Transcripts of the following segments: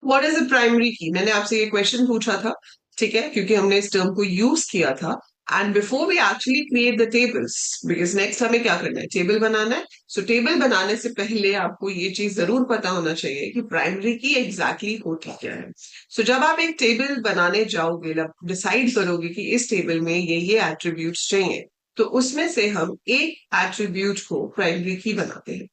What is a primary की, मैंने आपसे ये क्वेश्चन पूछा था, ठीक है, क्योंकि हमने इस टर्म को यूज किया था। And before we actually create the tables, because next हमें क्या करना है, टेबल बनाना है। सो टेबल बनाने से पहले आपको ये चीज जरूर पता होना चाहिए कि प्राइमरी की एग्जैक्टली होती क्या है। सो जब आप एक टेबल बनाने जाओगे, डिसाइड करोगे कि इस टेबल में ये एट्रीब्यूट्स चाहिए, तो उसमें से हम एक एट्रीब्यूट को प्राइमरी की बनाते हैं।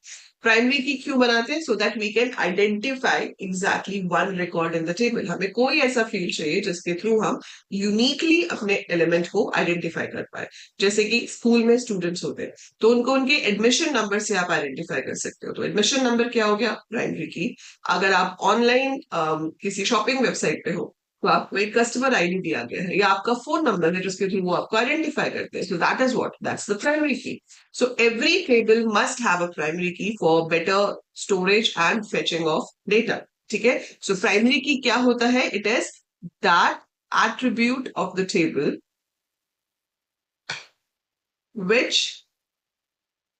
प्राइमरी की क्यों बनाते हैं? So that we can identify exactly one record in the table. हमें कोई ऐसा फील्ड चाहिए जिसके थ्रू हम यूनिकली अपने एलिमेंट को आइडेंटिफाई कर पाए। जैसे कि स्कूल में स्टूडेंट्स होते हैं, तो उनको उनके एडमिशन नंबर से आप आइडेंटिफाई कर सकते हो। तो एडमिशन नंबर क्या हो गया? प्राइमरी की। अगर आप ऑनलाइन किसी शॉपिंग वेबसाइट पे हो, तो आपको एक कस्टमर आईडी दिया गया है या आपका फोन नंबर है जिसके थ्रू वो आपको आइडेंटिफाई करते हैं। So that is what, that's the primary की। So every table must have a primary key for better storage and fetching of data. ठीक है? So primary key क्या होता है? It is that attribute of the table which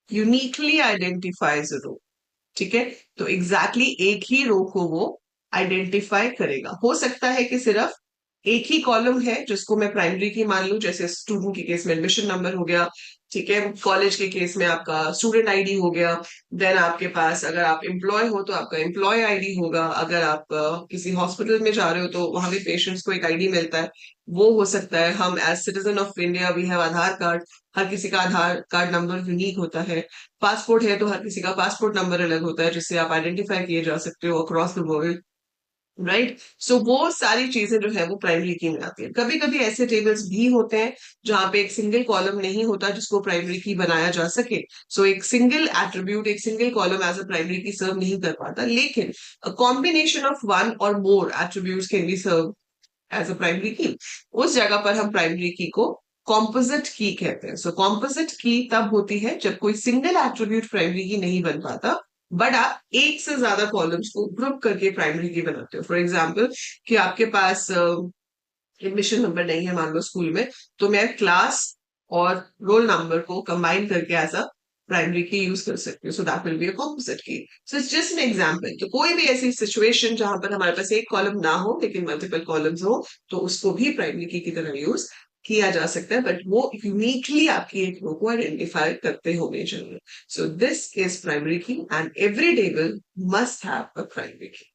uniquely identifies a row. ठीक है? तो exactly एक ही रो को वो आइडेंटिफाई करेगा। हो सकता है कि सिर्फ एक ही कॉलम है जिसको मैं प्राइमरी की मान लूं, जैसे स्टूडेंट के केस में एडमिशन नंबर हो गया, ठीक है, कॉलेज के केस में आपका स्टूडेंट आईडी हो गया। देन आपके पास अगर आप एम्प्लॉय हो तो आपका एम्प्लॉय आईडी होगा। अगर आप किसी हॉस्पिटल में जा रहे हो तो वहां भी पेशेंट्स को एक आईडी मिलता है, वो हो सकता है। हम as citizen of India we have Aadhaar card, हर किसी का आधार कार्ड नंबर यूनिक होता है। पासपोर्ट है तो हर किसी का पासपोर्ट नंबर अलग होता है जिससे आप आइडेंटिफाई किए जा सकते हो अक्रॉस द वर्ल्ड, राइट। सो वो सारी चीजें जो है वो प्राइमरी की में आती है। कभी कभी ऐसे टेबल्स भी होते हैं जहां पे एक सिंगल कॉलम नहीं होता जिसको प्राइमरी की बनाया जा सके। सो एक सिंगल एट्रीब्यूट, एक single column as a primary key serve नहीं कर पाता, लेकिन अ कॉम्बिनेशन ऑफ वन और more attributes can be serve as a primary key. उस जगह पर हम प्राइमरी की को कॉम्पोजिट की कहते हैं। सो कॉम्पोजिट की तब होती है जब कोई सिंगल एट्रीब्यूट प्राइमरी की नहीं बन पाता, बट आप एक से ज्यादा कॉलम्स को ग्रुप करके प्राइमरी की बनाते हो। फॉर एग्जाम्पल कि आपके पास एडमिशन नंबर नहीं है मान लो स्कूल में, तो मैं क्लास और रोल नंबर को कंबाइन करके as a primary key use कर सकती हूँ। So that will be a composite key. So it's just an example. तो कोई भी ऐसी सिचुएशन जहां पर हमारे पास एक कॉलम ना हो लेकिन मल्टीपल कॉलम्स हो, तो उसको भी प्राइमरी की तरह यूज किया जा सकता है, बट वो यूनिकली आपकी एक रो को आइडेंटिफाई करते होने चाहिए। सो दिस इज प्राइमरी की and every table must have a primary की।